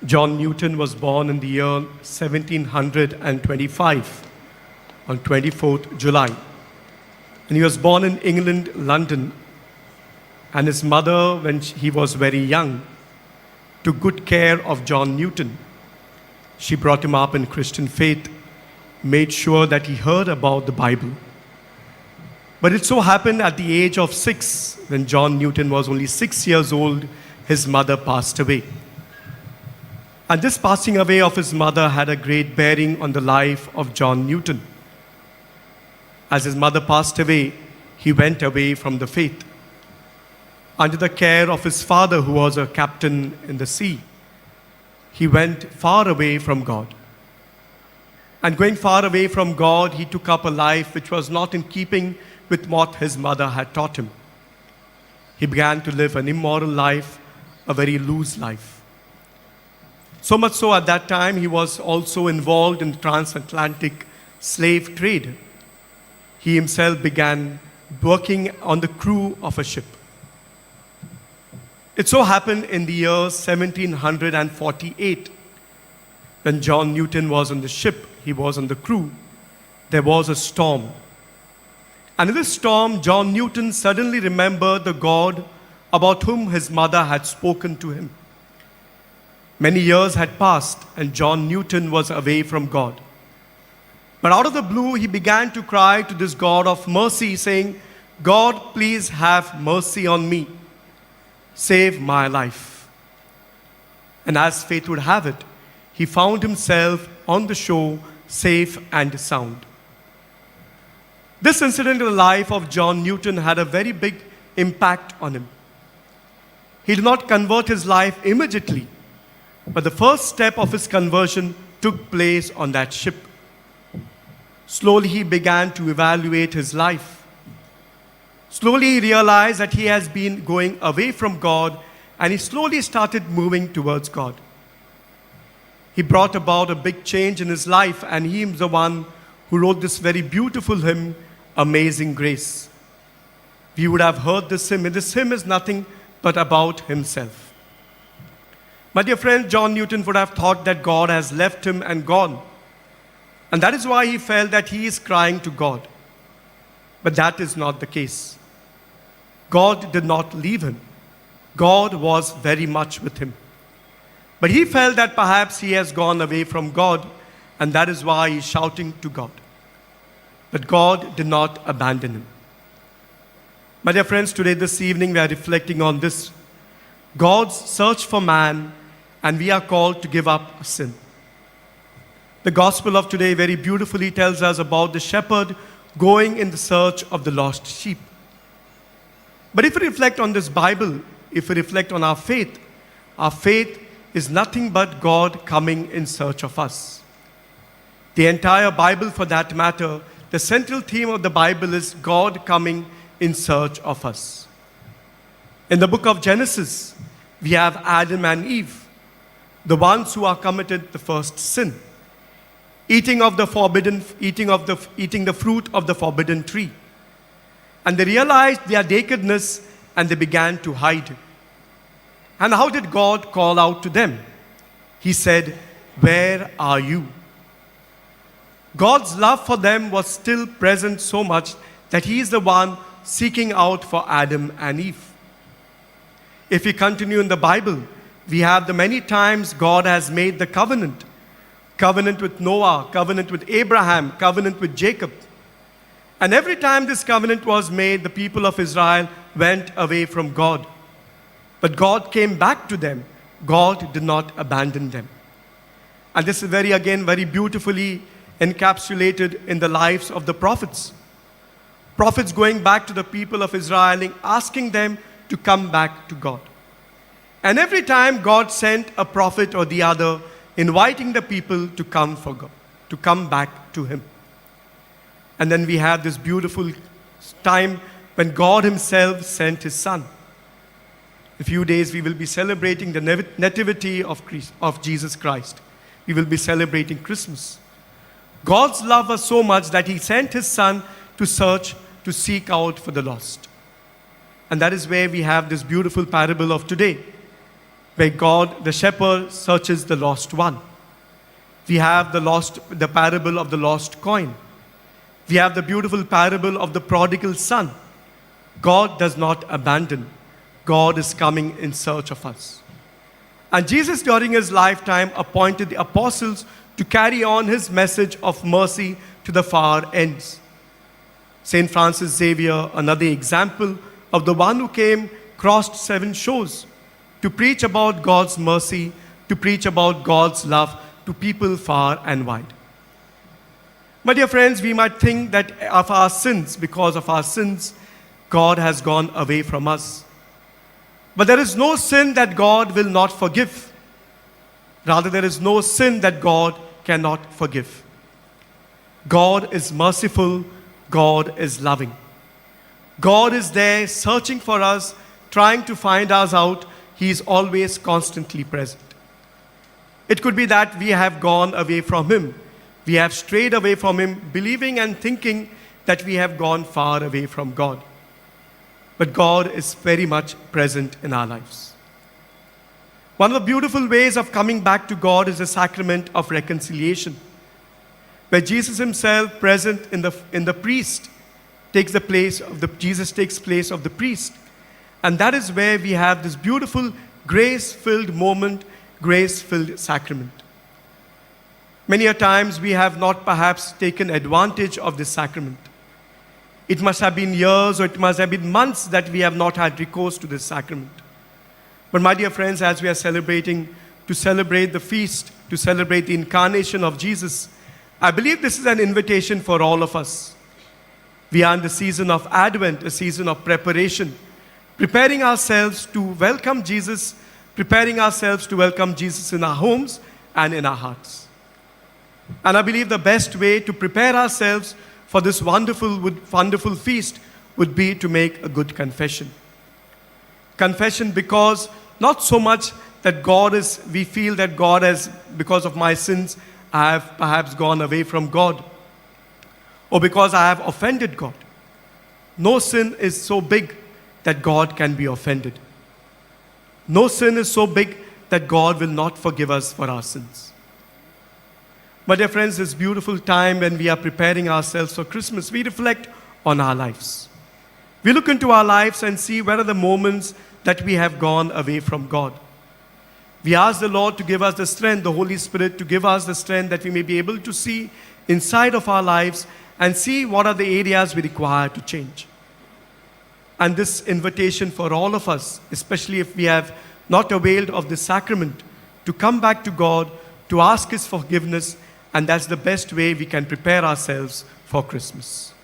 John Newton was born in the year 1725 on 24th July. And he was born in England, London. And his mother, when he was very young, took good care of John Newton. She brought him up in Christian faith, made sure that he heard about the Bible. But it so happened at the age of 6, when John Newton was only 6 years old, his mother passed away. And this passing away of his mother had a great bearing on the life of John Newton. As his mother passed away, he went away from the faith. Under the care of his father, who was a captain in the sea, he went far away from God. And going far away from God, he took up a life which was not in keeping with what his mother had taught him. He began to live an immoral life, a very loose life. So much so at that time, he was also involved in the transatlantic slave trade. He himself began working on the crew of a ship. It so happened in the year 1748, when John Newton was on the ship, he was on the crew, there was a storm. And in this storm, John Newton suddenly remembered the God about whom his mother had spoken to him. Many years had passed, and John Newton was away from God. But out of the blue, he began to cry to this God of mercy, saying, "God, please have mercy on me. Save my life." And as fate would have it, he found himself on the shore, safe and sound. This incident in the life of John Newton had a very big impact on him. He did not convert his life immediately, but the first step of his conversion took place on that ship. Slowly he began to evaluate his life. Slowly he realized that he has been going away from God, and he slowly started moving towards God. He brought about a big change in his life, and he is the one who wrote this very beautiful hymn, Amazing Grace. We would have heard this hymn, and this hymn is nothing but about himself. My dear friend, John Newton would have thought that God has left him and gone. And that is why he felt that he is crying to God. But that is not the case. God did not leave him. God was very much with him. But he felt that perhaps he has gone away from God, and that is why he is shouting to God. But God did not abandon him. My dear friends, today, this evening, we are reflecting on this. God's search for man, and we are called to give up sin. The gospel of today very beautifully tells us about the shepherd going in the search of the lost sheep. But if we reflect on this Bible, if we reflect on our faith is nothing but God coming in search of us. The entire Bible, for that matter, the central theme of the Bible is God coming in search of us. In the book of Genesis, we have Adam and Eve, the ones who are committed the first sin, eating the fruit of the forbidden tree. And they realized their nakedness, and they began to hide. And how did God call out to them? He said, "Where are you?" God's love for them was still present so much that he is the one seeking out for Adam and Eve. If we continue in the Bible, we have the many times God has made the covenant. Covenant with Noah, covenant with Abraham, covenant with Jacob. And every time this covenant was made, the people of Israel went away from God. But God came back to them. God did not abandon them. And this is very beautifully encapsulated in the lives of the prophets. Prophets going back to the people of Israel, asking them to come back to God. And every time God sent a prophet or the other, inviting the people to come for God, to come back to him. And then we have this beautiful time when God himself sent his son. In a few days we will be celebrating the nativity of Jesus Christ. We will be celebrating Christmas. God's love was so much that he sent his son to seek out for the lost. And that is where we have this beautiful parable of today. where God, the shepherd, searches the lost one. We have the parable of the lost coin. We have the beautiful parable of the prodigal son. God does not abandon. God is coming in search of us. And Jesus, during his lifetime, appointed the apostles to carry on his message of mercy to the far ends. St. Francis Xavier, another example of the one who came, crossed 7 shores to preach about God's mercy, to preach about God's love to people far and wide. My dear friends, we might think that of our sins, because of our sins, God has gone away from us. But there is no sin that God will not forgive. Rather, there is no sin that God cannot forgive. God is merciful. God is loving. God is there searching for us, trying to find us out. He is always constantly present. It could be that we have gone away from him. We have strayed away from him, believing and thinking that we have gone far away from God. But God is very much present in our lives. One of the beautiful ways of coming back to God is the sacrament of reconciliation, where Jesus himself, present in the priest, takes place of the priest. And that is where we have this beautiful grace-filled moment, grace-filled sacrament. Many a times we have not perhaps taken advantage of this sacrament. It must have been years or it must have been months that we have not had recourse to this sacrament. But my dear friends, as we are celebrating the feast, to celebrate the incarnation of Jesus, I believe this is an invitation for all of us. We are in the season of Advent, a season of preparation, preparing ourselves to welcome Jesus, preparing ourselves to welcome Jesus in our homes and in our hearts. And I believe the best way to prepare ourselves for this wonderful feast would be to make a good confession. Confession, because not so much that we feel that God has, because of my sins, I have perhaps gone away from God, or because I have offended God. No sin is so big that God can be offended. No sin is so big that God will not forgive us for our sins. But dear friends, this beautiful time when we are preparing ourselves for Christmas, we reflect on our lives. We look into our lives and see where are the moments that we have gone away from God. We ask the Lord to give us the strength, the Holy Spirit to give us the strength that we may be able to see inside of our lives and see what are the areas we require to change. And this invitation for all of us, especially if we have not availed of this sacrament, to come back to God, to ask his forgiveness, and that's the best way we can prepare ourselves for Christmas.